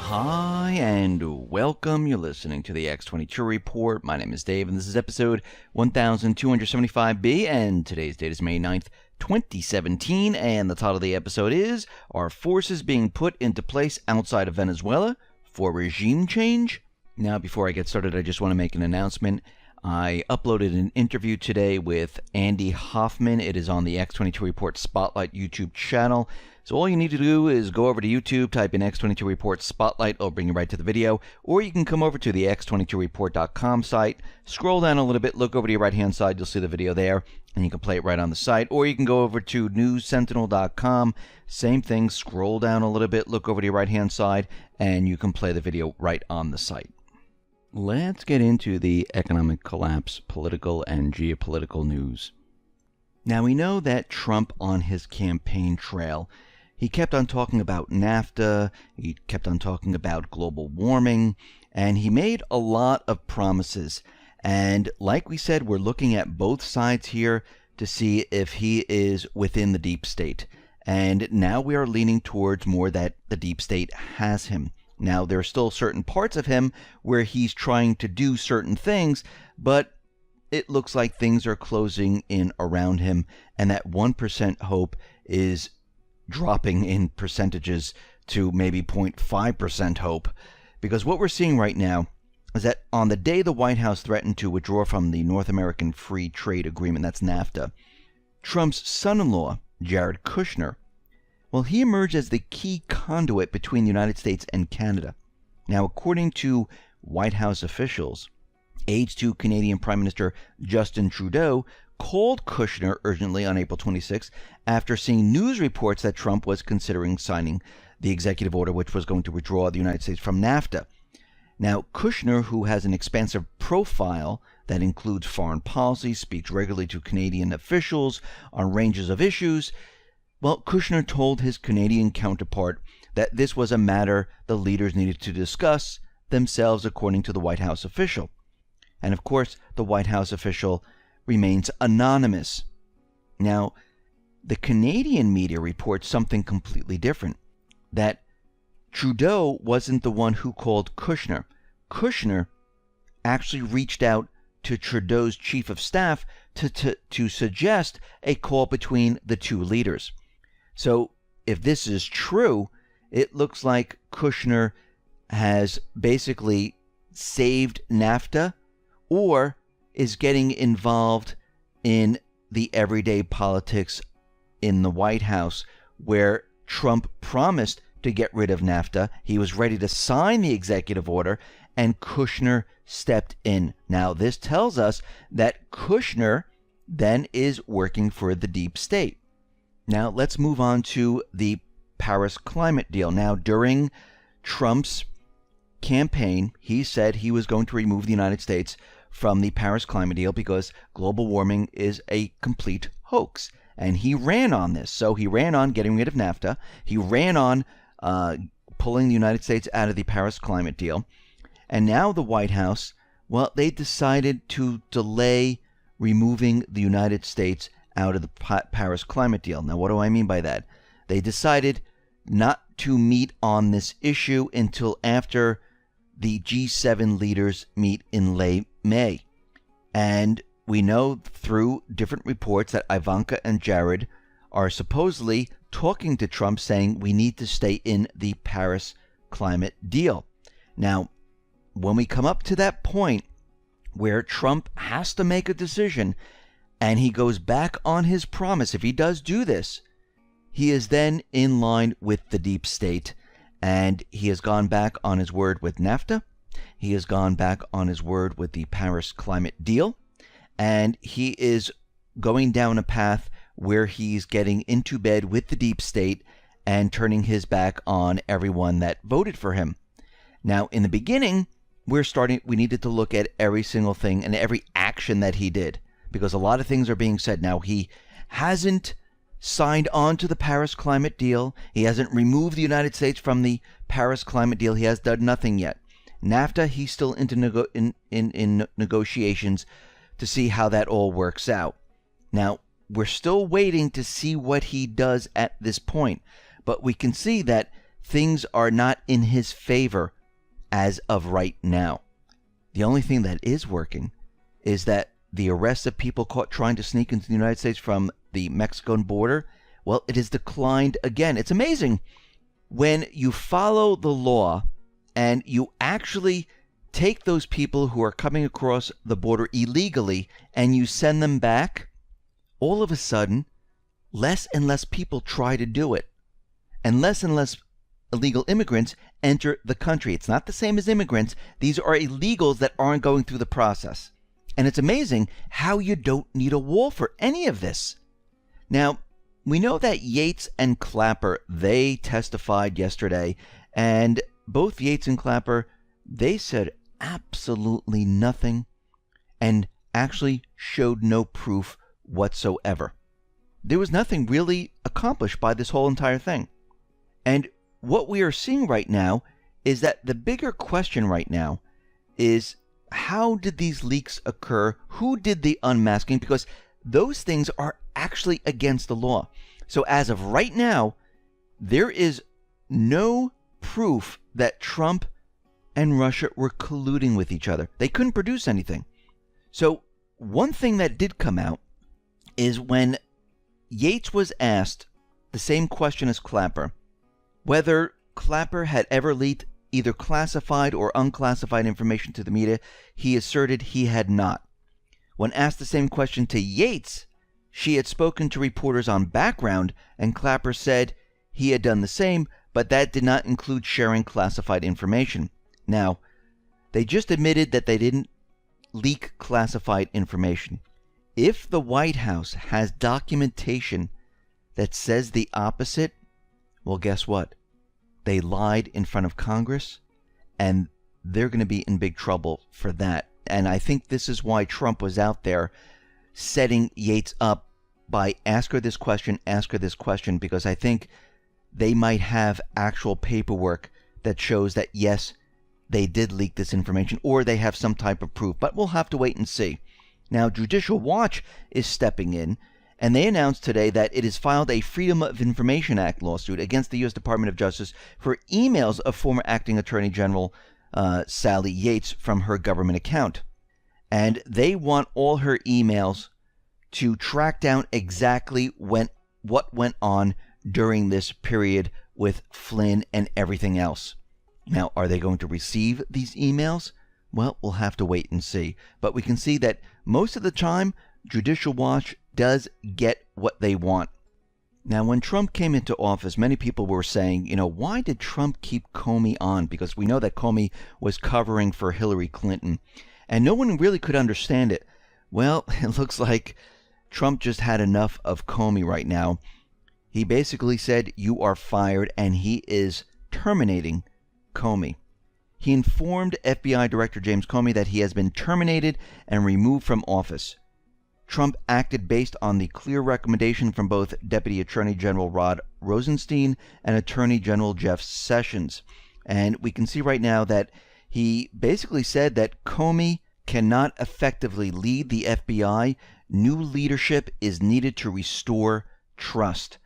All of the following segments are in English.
Hi and welcome. You're listening to the X22 Report. My name is Dave and this is episode 1275B and today's date is May 9th, 2017, and the title of the episode is Are Forces Being Put into Place Outside of Venezuela for Regime Change? Now, before I get started, I just want to make an announcement. I uploaded an interview today with Andy Hoffman. It is on the X22 Report Spotlight YouTube channel. So all you need to do is go over to YouTube, type in X22 Report Spotlight, it'll bring you right to the video, or you can come over to the x22report.com site, scroll down a little bit, look over to your right-hand side, you'll see the video there, and you can play it right on the site, or you can go over to newssentinel.com, same thing, scroll down a little bit, look over to your right-hand side, and you can play the video right on the site. Let's get into the economic collapse, political and geopolitical news. Now, we know that Trump on his campaign trail, he kept on talking about NAFTA, he kept on talking about global warming, and he made a lot of promises. And like we said, we're looking at both sides here to see if he is within the deep state. And now we are leaning towards more that the deep state has him. Now, there are still certain parts of him where he's trying to do certain things, but it looks like things are closing in around him, and that 1% hope is dropping in percentages to maybe 0.5% hope. Because what we're seeing right now is that on the day the White House threatened to withdraw from the North American Free Trade Agreement, that's NAFTA, Trump's son-in-law, Jared Kushner, well, he emerged as the key conduit between the United States and Canada. Now, according to White House officials, aides to Canadian Prime Minister Justin Trudeau called Kushner urgently on April 26 after seeing news reports that Trump was considering signing the executive order which was going to withdraw the United States from NAFTA. Now, Kushner, who has an expansive profile that includes foreign policy, speaks regularly to Canadian officials on ranges of issues, well, Kushner told his Canadian counterpart that this was a matter the leaders needed to discuss themselves, according to the White House official. And of course, the White House official remains anonymous. Now, the Canadian media reports something completely different, that Trudeau wasn't the one who called Kushner. Kushner actually reached out to Trudeau's chief of staff to suggest a call between the two leaders. So, if this is true, it looks like Kushner has basically saved NAFTA or is getting involved in the everyday politics in the White House, where Trump promised to get rid of NAFTA. He was ready to sign the executive order, and Kushner stepped in. Now, this tells us that Kushner then is working for the deep state. Now, let's move on to the Paris climate deal. Now, during Trump's campaign, he said he was going to remove the United States from the Paris climate deal because global warming is a complete hoax. And he ran on this. So he ran on getting rid of NAFTA. He ran on pulling the United States out of the Paris climate deal. And now the White House, well, they decided to delay removing the United States out of the Paris climate deal. Now, what do I mean by that? They decided not to meet on this issue until after the G7 leaders meet in late May. And we know through different reports that Ivanka and Jared are supposedly talking to Trump saying we need to stay in the Paris climate deal. Now, when we come up to that point where Trump has to make a decision and he goes back on his promise, if he does do this, he is then in line with the deep state, and he has gone back on his word with NAFTA. He has gone back on his word with the Paris climate deal, and he is going down a path where he's getting into bed with the deep state and turning his back on everyone that voted for him. Now, in the beginning, we needed to look at every single thing and every action that he did, because a lot of things are being said. Now, he hasn't signed on to the Paris climate deal. He hasn't removed the United States from the Paris climate deal. He has done nothing yet. NAFTA, he's still in negotiations to see how that all works out. Now, we're still waiting to see what he does at this point, but we can see that things are not in his favor as of right now. The only thing that is working is that the arrest of people caught trying to sneak into the United States from the Mexican border, well, it has declined again. It's amazing when you follow the law and you actually take those people who are coming across the border illegally and you send them back, all of a sudden, less and less people try to do it. And less illegal immigrants enter the country. It's not the same as immigrants. These are illegals that aren't going through the process. And it's amazing how you don't need a wall for any of this. Now, we know that Yates and Clapper, they testified yesterday, and both Yates and Clapper, they said absolutely nothing and actually showed no proof whatsoever. There was nothing really accomplished by this whole entire thing. And what we are seeing right now is that the bigger question right now is, how did these leaks occur? Who did the unmasking? Because those things are actually against the law. So as of right now, there is no proof that Trump and Russia were colluding with each other. They couldn't produce anything. So one thing that did come out is when Yates was asked the same question as Clapper, whether Clapper had ever leaked either classified or unclassified information to the media, he asserted he had not. When asked the same question to Yates, she had spoken to reporters on background, and Clapper said he had done the same, but that did not include sharing classified information. Now, they just admitted that they didn't leak classified information. If the White House has documentation that says the opposite, well, guess what? They lied in front of Congress, and they're going to be in big trouble for that. And I think this is why Trump was out there setting Yates up by ask her this question, because I think they might have actual paperwork that shows that, yes, they did leak this information, or they have some type of proof. But we'll have to wait and see. Now, Judicial Watch is stepping in, and they announced today that it has filed a Freedom of Information Act lawsuit against the U.S. Department of Justice for emails of former Acting Attorney General Sally Yates from her government account. And they want all her emails to track down exactly what went on during this period with Flynn and everything else. Now, are they going to receive these emails? Well, we'll have to wait and see. But we can see that most of the time, Judicial Watch does get what they want. Now, when Trump came into office, many people were saying, why did Trump keep Comey on? Because we know that Comey was covering for Hillary Clinton. And no one really could understand it. Well, it looks like Trump just had enough of Comey right now. He basically said, you are fired, and he is terminating Comey. He informed FBI Director James Comey that he has been terminated and removed from office. Trump acted based on the clear recommendation from both Deputy Attorney General Rod Rosenstein and Attorney General Jeff Sessions. And we can see right now that he basically said that Comey cannot effectively lead the FBI. New leadership is needed to restore trust.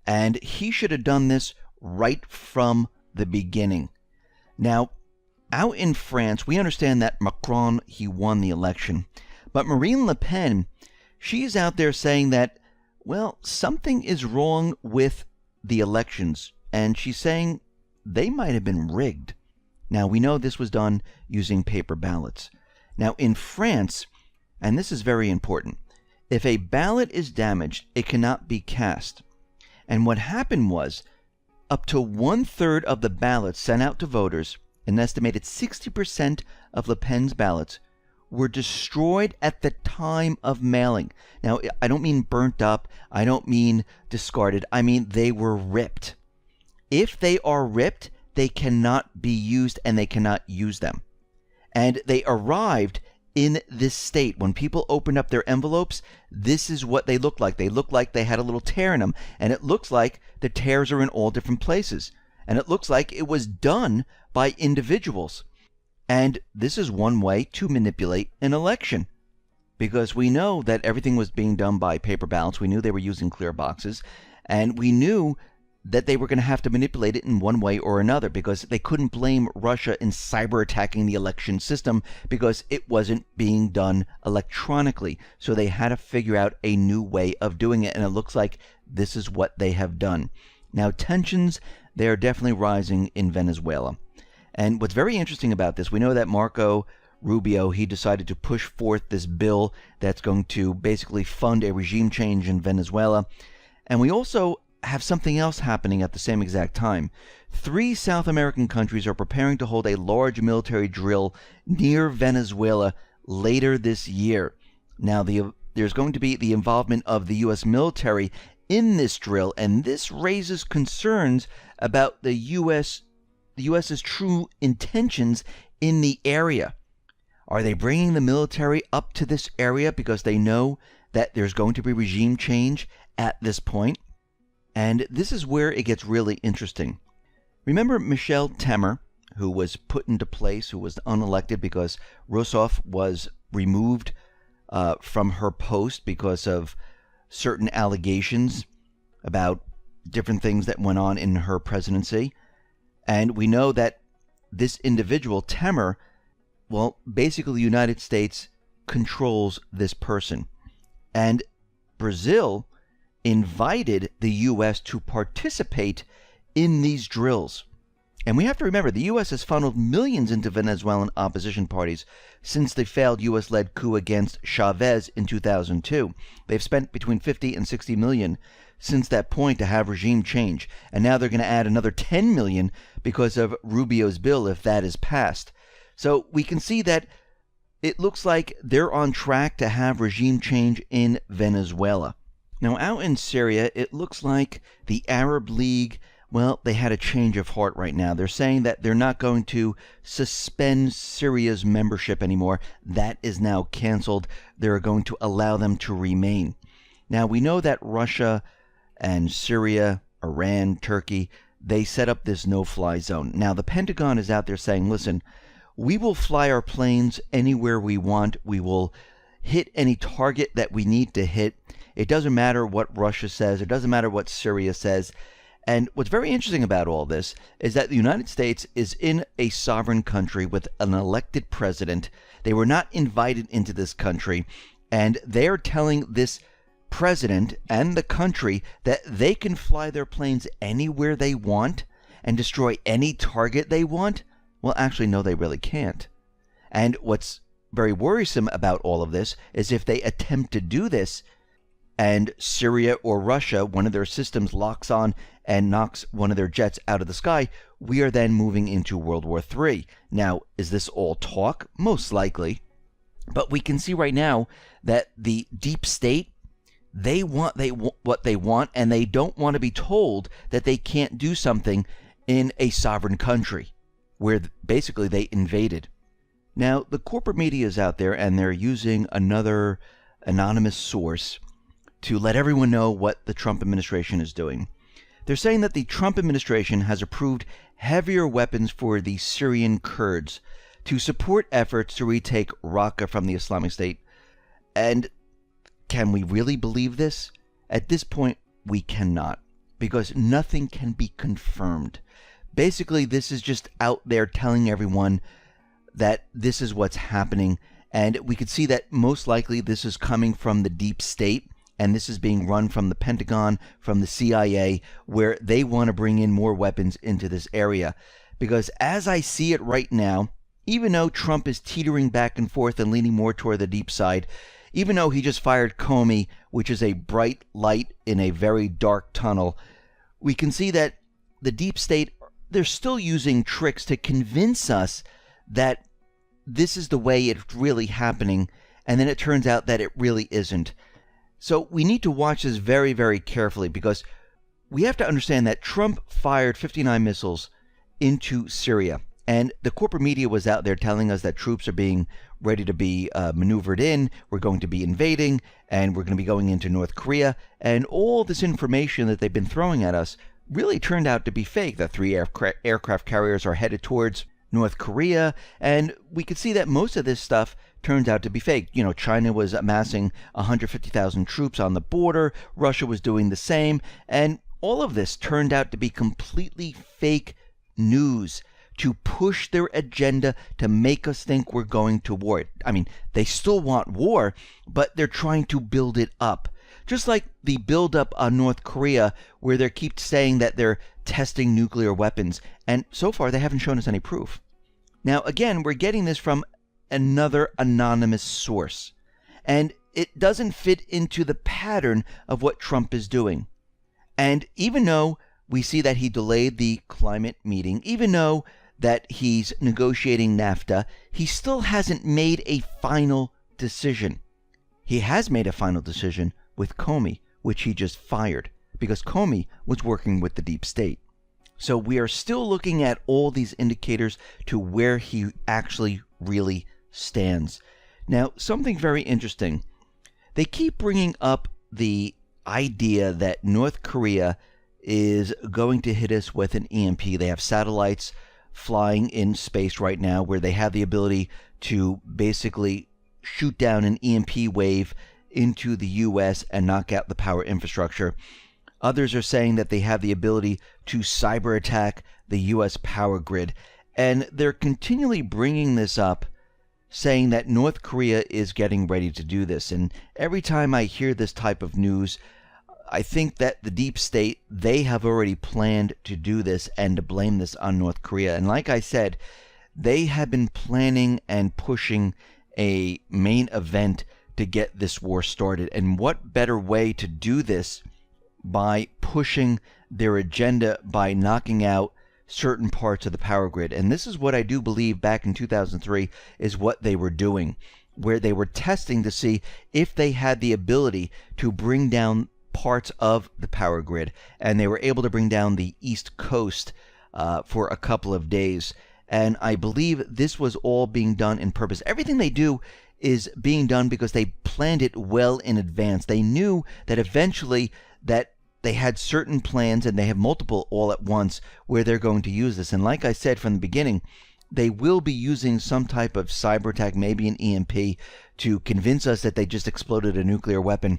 And he should have done this right from the beginning. Now, out in France, we understand that Macron, he won the election. But Marine Le Pen, she is out there saying that, well, something is wrong with the elections. And she's saying they might have been rigged. Now, we know this was done using paper ballots. Now, in France, and this is very important, if a ballot is damaged, it cannot be cast. And what happened was, up to 1/3 of the ballots sent out to voters, an estimated 60% of Le Pen's ballots, were destroyed at the time of mailing. Now, I don't mean burnt up. I don't mean discarded. I mean they were ripped. If they are ripped, they cannot be used, and they cannot use them. And they arrived in this state. When people opened up their envelopes, this is what they looked like. They looked like they had a little tear in them, and it looks like the tears are in all different places. And it looks like it was done by individuals. And this is one way to manipulate an election, because we know that everything was being done by paper ballots. We knew they were using clear boxes, and we knew that they were going to have to manipulate it in one way or another, because they couldn't blame Russia in cyber attacking the election system because it wasn't being done electronically. So they had to figure out a new way of doing it, and it looks like this is what they have done. Now, tensions, they are definitely rising in Venezuela. And what's very interesting about this, we know that Marco Rubio, he decided to push forth this bill that's going to basically fund a regime change in Venezuela. And we also have something else happening at the same exact time. 3 South American countries are preparing to hold a large military drill near Venezuela later this year. Now, there's going to be the involvement of the U.S. military in this drill, and this raises concerns about the U.S.'s true intentions in the area. Are they bringing the military up to this area because they know that there's going to be regime change at this point? And this is where it gets really interesting. Remember Michelle Temer, who was put into place, who was unelected because Rousseff was removed from her post because of certain allegations about different things that went on in her presidency. And we know that this individual, Temer, well, basically the United States controls this person. And Brazil invited the U.S. to participate in these drills. And we have to remember, the U.S. has funneled millions into Venezuelan opposition parties since the failed U.S.-led coup against Chavez in 2002. They've spent between 50 and 60 million since that point to have regime change. And now they're going to add another 10 million because of Rubio's bill, if that is passed. So we can see that it looks like they're on track to have regime change in Venezuela. Now, out in Syria, it looks like the Arab League, well, they had a change of heart right now. They're saying that they're not going to suspend Syria's membership anymore. That is now canceled. They're going to allow them to remain. Now, we know that Russia and Syria, Iran, Turkey, they set up this no-fly zone. Now, the Pentagon is out there saying, listen, we will fly our planes anywhere we want. We will hit any target that we need to hit. It doesn't matter what Russia says. It doesn't matter what Syria says. And what's very interesting about all this is that the United States is in a sovereign country with an elected president. They were not invited into this country, and they're telling this president and the country that they can fly their planes anywhere they want and destroy any target they want. Well, actually, no, they really can't. And what's very worrisome about all of this is if they attempt to do this and Syria or Russia, one of their systems locks on and knocks one of their jets out of the sky, we are then moving into World War III. Now, is this all talk? Most likely. But we can see right now that the deep state, they want what they want, and they don't want to be told that they can't do something in a sovereign country where basically they invaded. Now, the corporate media is out there, and they're using another anonymous source to let everyone know what the Trump administration is doing. They're saying that the Trump administration has approved heavier weapons for the Syrian Kurds to support efforts to retake Raqqa from the Islamic State. And can we really believe this? At this point, we cannot, because nothing can be confirmed. Basically, this is just out there telling everyone that this is what's happening, and we could see that most likely this is coming from the deep state, and this is being run from the Pentagon, from the CIA, where they want to bring in more weapons into this area. Because as I see it right now, even though Trump is teetering back and forth and leaning more toward the deep side, even though he just fired Comey, which is a bright light in a very dark tunnel, we can see that the deep state, they're still using tricks to convince us that this is the way it's really happening, and then it turns out that it really isn't. So we need to watch this very, very carefully, because we have to understand that Trump fired 59 missiles into Syria, and the corporate media was out there telling us that troops are being ready to be maneuvered in, we're going to be invading, and we're going to be going into North Korea, and all this information that they've been throwing at us really turned out to be fake. The 3 aircraft carriers are headed towards North Korea, and we could see that most of this stuff turns out to be fake. You know, China was amassing 150,000 troops on the border, Russia was doing the same, and all of this turned out to be completely fake news to push their agenda to make us think we're going to war. I mean, they still want war, but they're trying to build it up. Just like the build-up on North Korea, where they keep saying that they're testing nuclear weapons, and so far they haven't shown us any proof. Now, again, we're getting this from another anonymous source, and it doesn't fit into the pattern of what Trump is doing. And even though we see that he delayed the climate meeting, even though that he's negotiating NAFTA, he still hasn't made a final decision. He has made a final decision with Comey, which he just fired, because Comey was working with the deep state. So we are still looking at all these indicators to where he actually really stands. Now, something very interesting. They keep bringing up the idea that North Korea is going to hit us with an EMP. They have satellites flying in space right now where they have the ability to basically shoot down an EMP wave into the U.S. and knock out the power infrastructure. Others are saying that they have the ability to cyber attack the U.S. power grid. And they're continually bringing this up, saying that North Korea is getting ready to do this. And every time I hear this type of news, I think that the deep state, they have already planned to do this and to blame this on North Korea. And like I said, they have been planning and pushing a main event to get this war started. And what better way to do this by pushing their agenda by knocking out certain parts of the power grid. And this is what I do believe back in 2003 is what they were doing, where they were testing to see if they had the ability to bring down parts of the power grid. And they were able to bring down the East Coast for a couple of days. And I believe this was all being done in purpose. Everything they do is being done because they planned it well in advance. They knew that eventually that they had certain plans, and they have multiple all at once, where they're going to use this. And like I said from the beginning, they will be using some type of cyber attack, maybe an EMP, to convince us that they just exploded a nuclear weapon,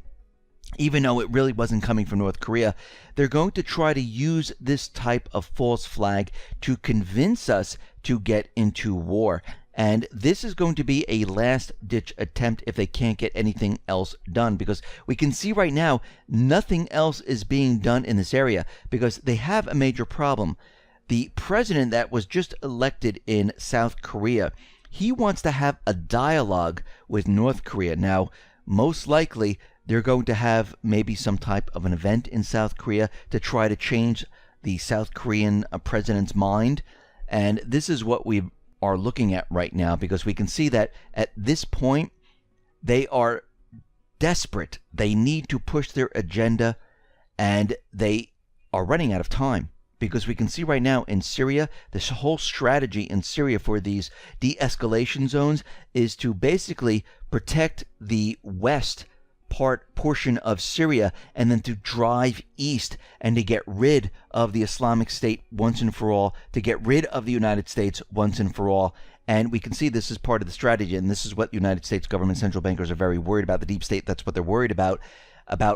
even though it really wasn't coming from North Korea. They're going to try to use this type of false flag to convince us to get into war. And this is going to be a last-ditch attempt if they can't get anything else done, because we can see right now nothing else is being done in this area because they have a major problem. The president that was just elected in South Korea, he wants to have a dialogue with North Korea. Now, most likely, they're going to have maybe some type of an event in South Korea to try to change the South Korean president's mind. And this is what we are looking at right now, because we can see that at this point they are desperate. They need to push their agenda, and they are running out of time, because we can see right now in Syria, this whole strategy in Syria for these de-escalation zones is to basically protect the west portion of Syria, and then to drive east and to get rid of the Islamic State once and for all, to get rid of the United States once and for all. And we can see this is part of the strategy, and this is what the United States government central bankers are very worried about. The deep state, that's what they're worried about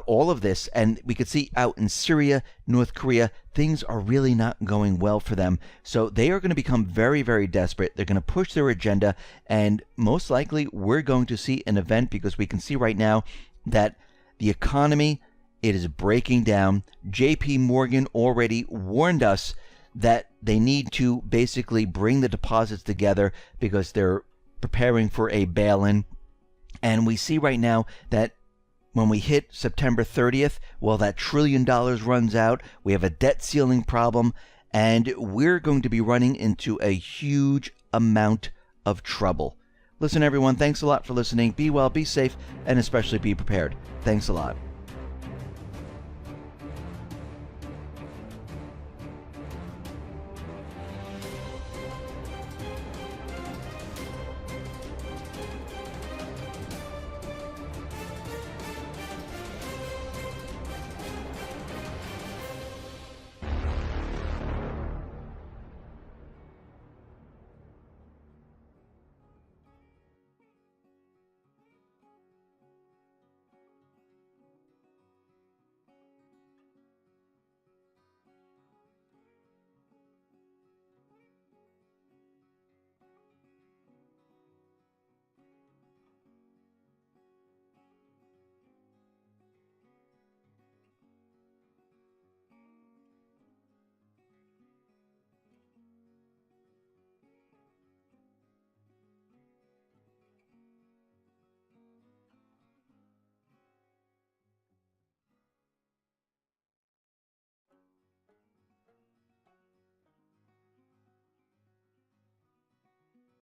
all of this. And we could see out in Syria, North Korea, things are really not going well for them. So they are going to become very, very desperate. They're going to push their agenda, and most likely we're going to see an event, because we can see right now that the economy, it is breaking down. JP Morgan already warned us that they need to basically bring the deposits together because they're preparing for a bail-in. And we see right now that when we hit September 30th, well, that $1 trillion runs out. We have a debt ceiling problem, and we're going to be running into a huge amount of trouble. Listen, everyone, thanks a lot for listening. Be well, be safe, and especially be prepared. Thanks a lot.